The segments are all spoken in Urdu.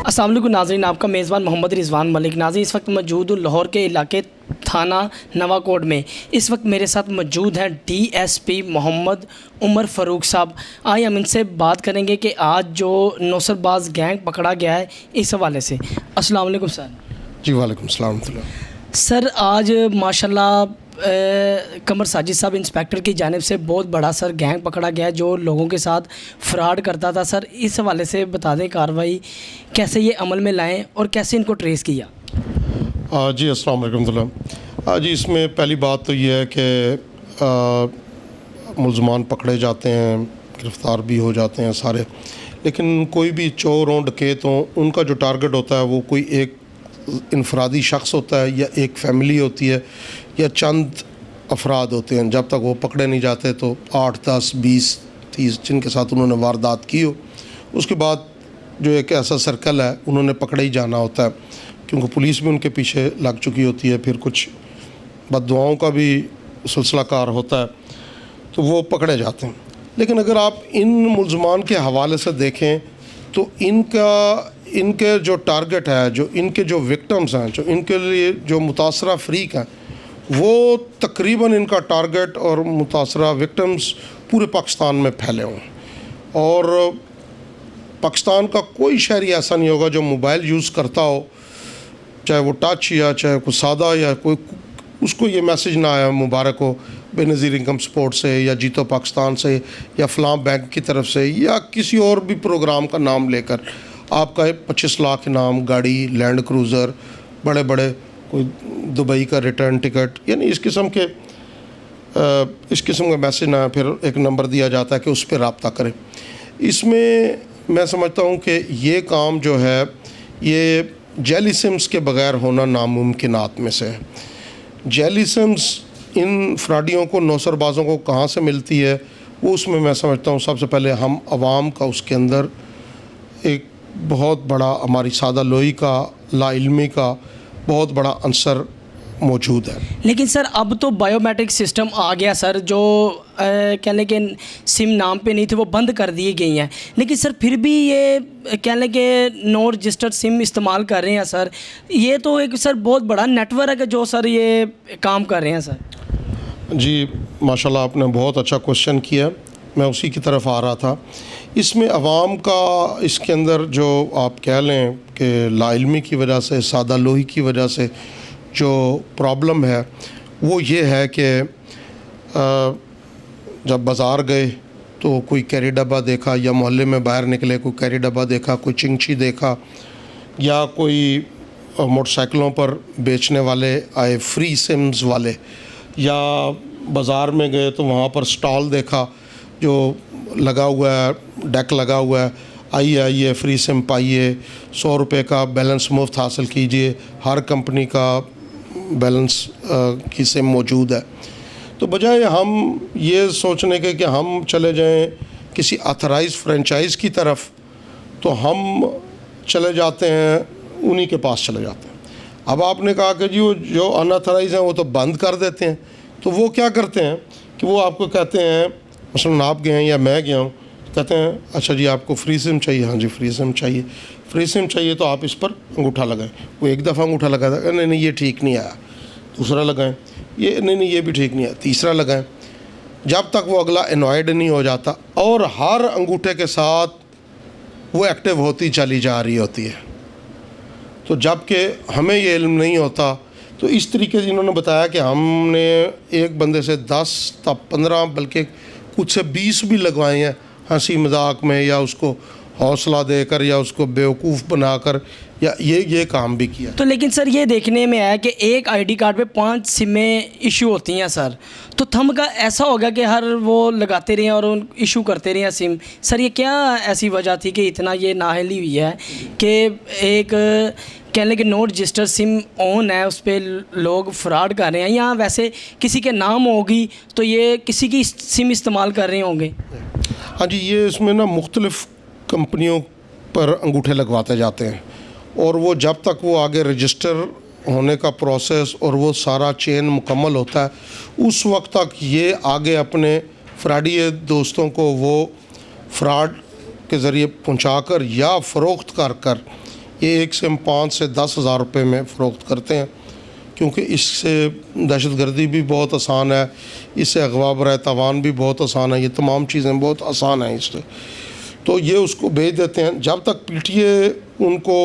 السلام علیکم ناظرین، آپ کا میزبان محمد رضوان ملک۔ ناظرین، اس وقت موجود ہوں لاہور کے علاقے تھانہ نوا کوٹ میں۔ اس وقت میرے ساتھ موجود ہیں D S P Muhammad Umar فاروق صاحب۔ آئے ہم ان سے بات کریں گے کہ آج جو نوسر باز گینگ پکڑا گیا ہے اس حوالے سے۔ السلام علیکم سر۔ جی وعلیکم السلام ورحمۃ اللہ۔ سر آج ماشاءاللہ قمر ساجد صاحب انسپیکٹر کی جانب سے بہت بڑا سر گینگ پکڑا گیا جو لوگوں کے ساتھ فراڈ کرتا تھا۔ سر اس حوالے سے بتا دیں کارروائی کیسے یہ عمل میں لائیں اور کیسے ان کو ٹریس کیا؟ جی السلام علیکم ورحمۃ اللہ۔ جی اس میں پہلی بات تو یہ ہے کہ ملزمان پکڑے جاتے ہیں، گرفتار بھی ہو جاتے ہیں سارے، لیکن کوئی بھی چور ہوں ڈکیت ہوں، ان کا جو ٹارگٹ ہوتا ہے وہ کوئی ایک انفرادی شخص ہوتا ہے یا ایک فیملی ہوتی ہے یا چند افراد ہوتے ہیں۔ جب تک وہ پکڑے نہیں جاتے تو 8 10 20 30 جن کے ساتھ انہوں نے واردات کی ہو، اس کے بعد جو ایک ایسا سرکل ہے انہوں نے پکڑے ہی جانا ہوتا ہے، کیونکہ پولیس بھی ان کے پیچھے لگ چکی ہوتی ہے، پھر کچھ بد دعاؤں کا بھی سلسلہ کار ہوتا ہے، تو وہ پکڑے جاتے ہیں۔ لیکن اگر آپ ان ملزمان کے حوالے سے دیکھیں تو ان کے جو ٹارگٹ ہے، جو ان کے جو وکٹمز ہیں، جو ان کے لیے جو متاثرہ فریق ہیں، وہ تقریباً ان کا ٹارگٹ اور متاثرہ وکٹمز پورے پاکستان میں پھیلے ہوں، اور پاکستان کا کوئی شہری ایسا نہیں ہوگا جو موبائل یوز کرتا ہو، چاہے وہ ٹچ یا چاہے کوئی سادہ یا کوئی، اس کو یہ میسیج نہ آیا مبارک ہو بے نظیر انکم سپورٹ سے یا جیتو پاکستان سے یا فلاں بینک کی طرف سے یا کسی اور بھی پروگرام کا نام لے کر آپ کا 25 لاکھ انعام، گاڑی، لینڈ کروزر، بڑے بڑے کوئی دبئی کا ریٹرن ٹکٹ، یعنی اس قسم کا میسیج نہ، پھر ایک نمبر دیا جاتا ہے کہ اس پہ رابطہ کریں۔ اس میں سمجھتا ہوں کہ یہ کام جو ہے یہ جیلی سمز کے بغیر ہونا ناممکنات میں سے ہے۔ جیلی سمز ان فراڈیوں کو، نوسر بازوں کو کہاں سے ملتی ہے، وہ اس میں سمجھتا ہوں سب سے پہلے ہم عوام کا اس کے اندر ایک بہت بڑا، ہماری سادہ لوئی کا، لا علمی کا بہت بڑا عنصر موجود ہے۔ لیکن سر اب تو بائیو میٹرک سسٹم آ گیا سر، جو کہہ لیں کہ سم نام پہ نہیں تھے وہ بند کر دی گئی ہیں، لیکن سر پھر بھی یہ کہہ لیں کہ نو رجسٹرڈ سم استعمال کر رہے ہیں سر۔ یہ تو ایک سر بہت بڑا نیٹ ورک ہے جو سر یہ کام کر رہے ہیں سر۔ جی ماشاءاللہ آپ نے بہت اچھا کوشچن کیا، میں اسی کی طرف آ رہا تھا۔ اس میں عوام کا اس کے اندر جو آپ کہہ لیں کہ لا علمی کی وجہ سے، سادہ لوہی کی وجہ سے جو پرابلم ہے وہ یہ ہے کہ جب بازار گئے تو کوئی کیری ڈبہ دیکھا، یا محلے میں باہر نکلے کوئی کیری ڈبہ دیکھا، کوئی چنگچی دیکھا، یا کوئی موٹر سائیکلوں پر بیچنے والے آئے فری سمز والے، یا بازار میں گئے تو وہاں پر سٹال دیکھا جو لگا ہوا ہے، ڈیک لگا ہوا ہے، آئیے فری سم پائیے، 100 روپے کا بیلنس مفت حاصل کیجئے، ہر کمپنی کا بیلنس کی سم موجود ہے۔ تو بجائے ہم یہ سوچنے کے کہ ہم چلے جائیں کسی آتھرائز فرینچائز کی طرف، تو ہم چلے جاتے ہیں انہی کے پاس چلے جاتے ہیں۔ اب آپ نے کہا کہ جی وہ جو ان آتھرائز ہیں وہ تو بند کر دیتے ہیں، تو وہ کیا کرتے ہیں کہ وہ آپ کو کہتے ہیں، مثلاً آپ گئے ہیں یا میں گیا ہوں، کہتے ہیں اچھا جی آپ کو فری سم چاہیے، ہاں جی فری سم چاہیے، فری سم چاہیے تو آپ اس پر انگوٹھا لگائیں۔ وہ ایک دفعہ انگوٹھا لگاتا ہے، نہیں یہ ٹھیک نہیں آیا، دوسرا لگائیں، یہ نہیں یہ بھی ٹھیک نہیں آیا، تیسرا لگائیں، جب تک وہ اگلا انوائڈ نہیں ہو جاتا، اور ہر انگوٹھے کے ساتھ وہ ایکٹیو ہوتی چلی جا رہی ہوتی ہے۔ تو جب کہ ہمیں یہ علم نہیں ہوتا، تو اس طریقے سے انہوں نے بتایا کہ ہم نے ایک بندے سے 10 تا 15 بلکہ کچھ سے 20 بھی لگوائے ہیں، ہنسی مذاق میں، یا اس کو حوصلہ دے کر، یا اس کو بیوقوف بنا کر، یا یہ کام بھی کیا۔ تو لیکن سر یہ دیکھنے میں آیا کہ ایک آئی ڈی کارڈ پہ 5 سمیں ایشو ہوتی ہیں سر، تو تھم کا ایسا ہوگا کہ ہر وہ لگاتے رہے اور ان ایشو کرتے رہے سم۔ سر یہ کیا ایسی وجہ تھی کہ اتنا یہ نااہلی ہوئی ہے کہ ایک کہہ لیں کہ نو رجسٹر سم آن ہے، اس پہ لوگ فراڈ کر رہے ہیں، یا ویسے کسی کے نام ہوگی تو یہ کسی کی سم استعمال کر رہے ہوں گے؟ ہاں جی، یہ اس میں مختلف کمپنیوں پر انگوٹھے لگواتے جاتے ہیں، اور وہ جب تک وہ آگے رجسٹر ہونے کا پروسیس اور وہ سارا چین مکمل ہوتا ہے، اس وقت تک یہ آگے اپنے فراڈی دوستوں کو وہ فراڈ کے ذریعے پہنچا کر یا فروخت کر یہ ایک سم 5 سے 10 ہزار روپے میں فروخت کرتے ہیں، کیونکہ اس سے دہشت گردی بھی بہت آسان ہے، اس سے اغوا برائے تاوان بھی بہت آسان ہے، یہ تمام چیزیں بہت آسان ہیں اس سے. تو یہ اس کو بھیج دیتے ہیں. جب تک پی ٹی اے ان کو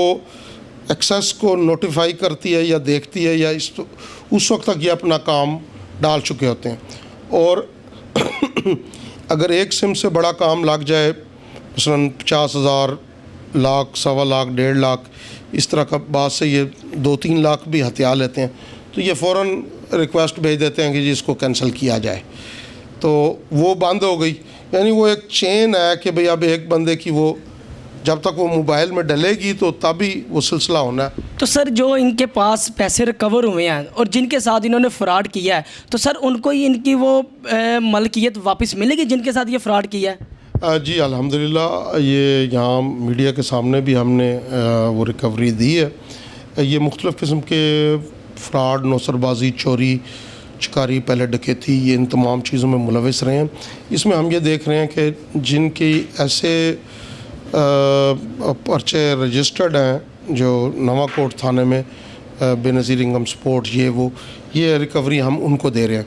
ایکسیس کو نوٹیفائی کرتی ہے یا دیکھتی ہے یا اس وقت تک یہ اپنا کام ڈال چکے ہوتے ہیں. اور اگر ایک سم سے بڑا کام لگ جائے، مثلاً 50,000، لاکھ، 1.25 لاکھ، 1.5 لاکھ، اس طرح کا بعد سے یہ 2-3 لاکھ بھی ہتھیار لیتے ہیں، تو یہ فوراً ریکویسٹ بھیج دیتے ہیں کہ جی اس کو کینسل کیا جائے. تو وہ بند ہو گئی. یعنی وہ ایک چین ہے کہ بھئی اب ایک بندے کی وہ جب تک وہ موبائل میں ڈلے گی تو تب ہی وہ سلسلہ ہونا ہے. تو سر جو ان کے پاس پیسے ریکور ہوئے ہیں اور جن کے ساتھ انہوں نے فراڈ کیا ہے، تو سر ان کو ہی ان کی وہ ملکیت واپس ملے گی جن کے ساتھ یہ فراڈ کیا ہے؟ جی الحمدللہ، یہ یہاں میڈیا کے سامنے بھی ہم نے وہ ریکوری دی ہے. یہ مختلف قسم کے فراڈ، نوسر بازی، چوری چکاری، پہلے ڈکیتی، یہ ان تمام چیزوں میں ملوث رہے ہیں. اس میں ہم یہ دیکھ رہے ہیں کہ جن کی ایسے پرچے رجسٹرڈ ہیں جو نواں کوٹ تھانے میں بے نظیر انکم سپورٹ، یہ ریکوری ہم ان کو دے رہے ہیں.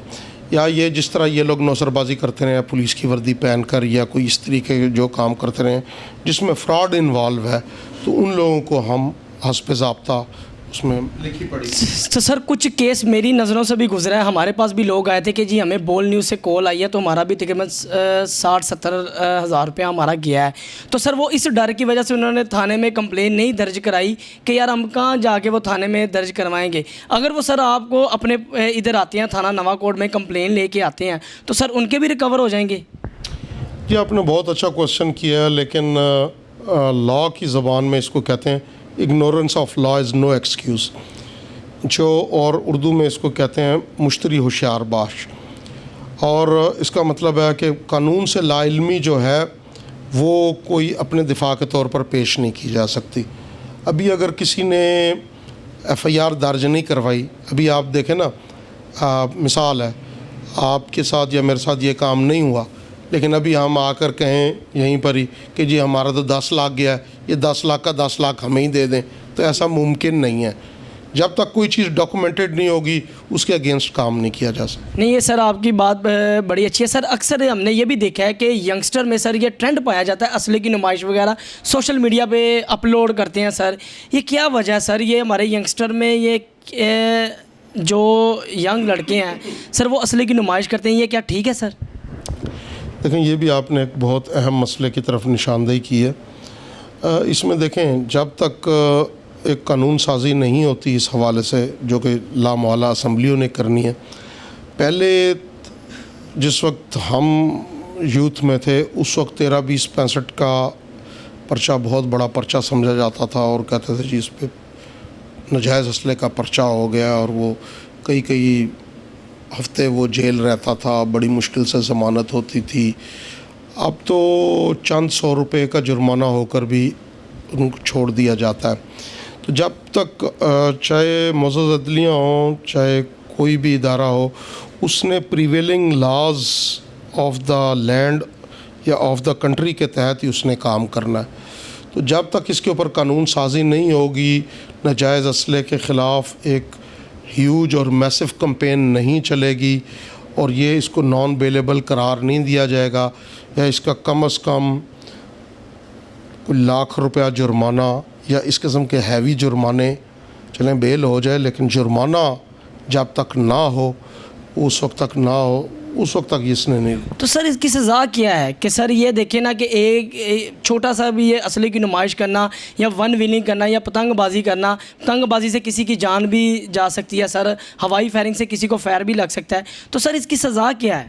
یا یہ جس طرح یہ لوگ نوسر بازی کرتے رہے ہیں پولیس کی وردی پہن کر یا کوئی اس طریقے کے جو کام کرتے رہے ہیں جس میں فراڈ انوالو ہے، تو ان لوگوں کو ہم حسب ضابطہ اس میں لکھی پڑی. تو سر کچھ کیس میری نظروں سے بھی گزرا ہے، ہمارے پاس بھی لوگ آئے تھے کہ جی ہمیں بول نیوز سے کال آئی ہے تو ہمارا بھی تقریباً 60-70 ہزار روپیہ ہمارا گیا ہے. تو سر وہ اس ڈر کی وجہ سے انہوں نے تھانے میں کمپلین نہیں درج کرائی کہ یار ہم کہاں جا کے وہ تھانے میں درج کروائیں گے. اگر وہ سر آپ کو اپنے ادھر آتے ہیں تھانہ نواں کوٹ میں کمپلین لے کے آتے ہیں تو سر ان کے بھی ریکور ہو جائیں گے؟ جی آپ نے بہت اچھا کوشچن کیا ہے، لیکن لاء کی زبان میں اس کو کہتے ہیں ignorance of law is no excuse, اور اردو میں اس کو کہتے ہیں مشتری ہوشیار باش. اور اس کا مطلب ہے کہ قانون سے لا علمی جو ہے وہ کوئی اپنے دفاع کے طور پر پیش نہیں کی جا سکتی. ابھی اگر کسی نے ایف آئی آر درج نہیں کروائی، ابھی آپ دیکھیں نا، مثال ہے آپ کے ساتھ یا میرے ساتھ یہ کام نہیں ہوا، لیکن ابھی ہم آ کر کہیں یہیں پر ہی کہ جی ہمارا تو 10 لاکھ گیا ہے، یہ 10 لاکھ کا 10 لاکھ ہمیں ہی دے دیں، تو ایسا ممکن نہیں ہے. جب تک کوئی چیز ڈاکومنٹڈ نہیں ہوگی اس کے اگینسٹ کام نہیں کیا جا سکتا. نہیں، یہ سر آپ کی بات بڑی اچھی ہے. سر اکثر ہم نے یہ بھی دیکھا ہے کہ ینگسٹر میں سر یہ ٹرینڈ پایا جاتا ہے، اسلحے کی نمائش وغیرہ سوشل میڈیا پہ اپلوڈ کرتے ہیں. سر یہ کیا وجہ ہے سر، یہ ہمارے ینگسٹر میں یہ جو ینگ لڑکے ہیں سر وہ اسلحے کی نمائش کرتے ہیں، یہ کیا ٹھیک ہے سر؟ دیکھیں یہ بھی آپ نے ایک بہت اہم مسئلے کی طرف نشاندہی کی ہے. اس میں دیکھیں جب تک ایک قانون سازی نہیں ہوتی اس حوالے سے جو کہ لامحالہ اسمبلیوں نے کرنی ہے. پہلے جس وقت ہم یوتھ میں تھے اس وقت 13-20-65 کا پرچہ بہت بڑا پرچہ سمجھا جاتا تھا اور کہتے تھے جی اس پہ ناجائز اسلحے کا پرچہ ہو گیا، اور وہ کئی ہفتے وہ جیل رہتا تھا، بڑی مشکل سے ضمانت ہوتی تھی. اب تو چند 100 روپے کا جرمانہ ہو کر بھی ان کو چھوڑ دیا جاتا ہے. تو جب تک چاہے معزز عدلیہ ہوں چاہے کوئی بھی ادارہ ہو، اس نے prevailing laws of the land یا آف دا کنٹری کے تحت ہی اس نے کام کرنا ہے. تو جب تک اس کے اوپر قانون سازی نہیں ہوگی، ناجائز اسلحے کے خلاف ایک ہیوج اور میسو کمپین نہیں چلے گی اور یہ اس کو نان بیلیبل قرار نہیں دیا جائے گا، یا اس کا کم از کم کوئی لاکھ روپیہ جرمانہ یا اس قسم کے ہیوی جرمانے، چلیں بیل ہو جائے لیکن جرمانہ جب تک نہ ہو اس وقت تک اس نے نہیں. تو سر اس کی سزا کیا ہے کہ سر یہ دیکھیں نا کہ ایک چھوٹا سا بھی یہ اسلحے کی نمائش کرنا یا ون ویلنگ کرنا یا پتنگ بازی کرنا، پتنگ بازی سے کسی کی جان بھی جا سکتی ہے سر، ہوائی فائرنگ سے کسی کو فائر بھی لگ سکتا ہے، تو سر اس کی سزا کیا ہے؟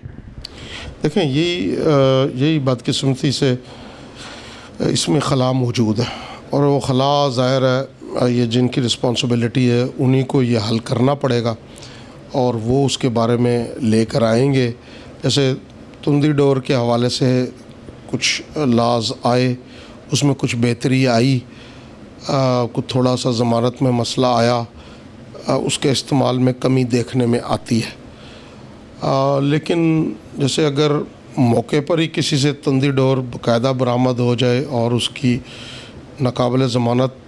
دیکھیں یہی بدقسمتی سے اس میں خلا موجود ہے، اور وہ خلا ظاہر ہے یہ جن کی رسپانسبلٹی ہے انہی کو یہ حل کرنا پڑے گا، اور وہ اس کے بارے میں لے کر آئیں گے. جیسے تندی ڈور کے حوالے سے کچھ لاز آئے، اس میں کچھ بہتری آئی، کچھ تھوڑا سا ضمانت میں مسئلہ آیا، اس کے استعمال میں کمی دیکھنے میں آتی ہے. لیکن جیسے اگر موقع پر ہی کسی سے تندی ڈور باقاعدہ برآمد ہو جائے اور اس کی ناقابل ضمانت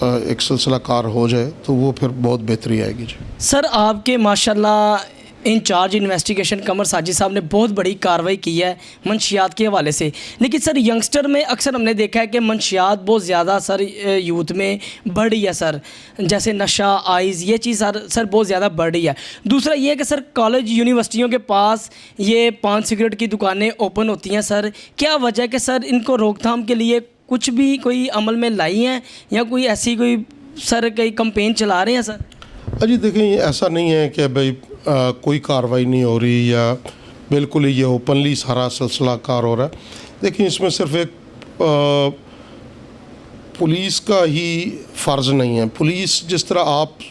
ایک سلسلہ کار ہو جائے تو وہ پھر بہت بہتری آئے گی جی. سر آپ کے ماشاءاللہ انچارج انویسٹیگیشن قمر ساجد صاحب نے بہت بڑی کارروائی کی ہے منشیات کے حوالے سے، لیکن سر ینگسٹر میں اکثر ہم نے دیکھا ہے کہ منشیات بہت زیادہ سر یوتھ میں بڑھ رہی ہے سر، جیسے نشہ، آئز، یہ چیز سر بہت زیادہ بڑھ رہی ہے. دوسرا یہ کہ سر کالج یونیورسٹیوں کے پاس یہ پان سگریٹ کی دکانیں اوپن ہوتی ہیں سر، کیا وجہ ہے کہ سر ان کو روک تھام کے لیے کچھ بھی کوئی عمل میں لائی ہیں یا کوئی ایسی کوئی سر کئی کمپین چلا رہے ہیں سر؟ جی دیکھیں یہ ایسا نہیں ہے کہ بھائی کوئی کارروائی نہیں ہو رہی یا بالکل ہی یہ اوپنلی سارا سلسلہ کار ہو رہا ہے. دیکھیں اس میں صرف ایک پولیس کا ہی فرض نہیں ہے. پولیس جس طرح آپ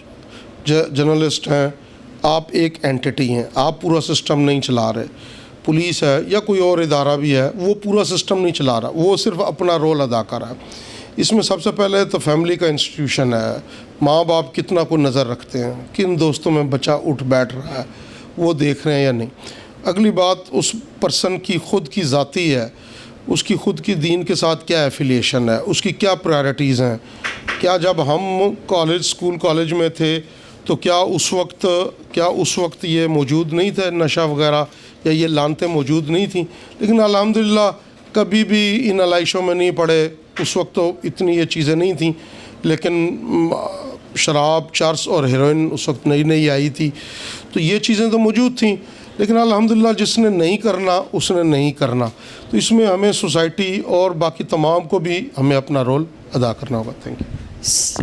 جرنلسٹ ہیں، آپ ایک اینٹی ہیں، آپ پورا سسٹم نہیں چلا رہے. پولیس ہے یا کوئی اور ادارہ بھی ہے وہ پورا سسٹم نہیں چلا رہا، وہ صرف اپنا رول ادا کر رہا ہے. اس میں سب سے پہلے تو فیملی کا انسٹیٹیوشن ہے. ماں باپ کتنا کو نظر رکھتے ہیں، کن دوستوں میں بچہ اٹھ بیٹھ رہا ہے، وہ دیکھ رہے ہیں یا نہیں. اگلی بات اس پرسن کی خود کی ذاتی ہے، اس کی خود کی دین کے ساتھ کیا ایفیلیشن ہے، اس کی کیا پرائرٹیز ہیں. کیا جب ہم اسکول کالج میں تھے تو کیا اس وقت یہ موجود نہیں تھا، نشہ وغیرہ یا یہ لانتیں موجود نہیں تھیں؟ لیکن الحمدللہ کبھی بھی ان علائشوں میں نہیں پڑے. اس وقت تو اتنی یہ چیزیں نہیں تھیں، لیکن شراب، چرس اور ہیروئن اس وقت نئی نئی آئی تھی، تو یہ چیزیں تو موجود تھیں. لیکن الحمدللہ جس نے نہیں کرنا اس نے نہیں کرنا. تو اس میں ہمیں سوسائٹی اور باقی تمام کو بھی ہمیں اپنا رول ادا کرنا ہوگا. Thank you.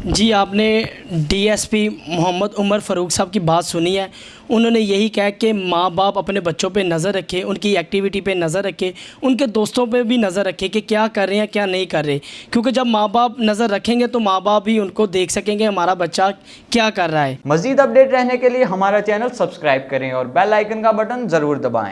جی آپ نے D S P Muhammad Umar فاروق صاحب کی بات سنی ہے. انہوں نے یہی کہا کہ ماں باپ اپنے بچوں پہ نظر رکھے، ان کی ایکٹیویٹی پہ نظر رکھے، ان کے دوستوں پہ بھی نظر رکھے کہ کیا کر رہے ہیں کیا نہیں کر رہے، کیونکہ جب ماں باپ نظر رکھیں گے تو ماں باپ بھی ان کو دیکھ سکیں گے ہمارا بچہ کیا کر رہا ہے. مزید اپڈیٹ رہنے کے لیے ہمارا چینل سبسکرائب کریں اور بیل آئیکن کا بٹن ضرور دبائیں.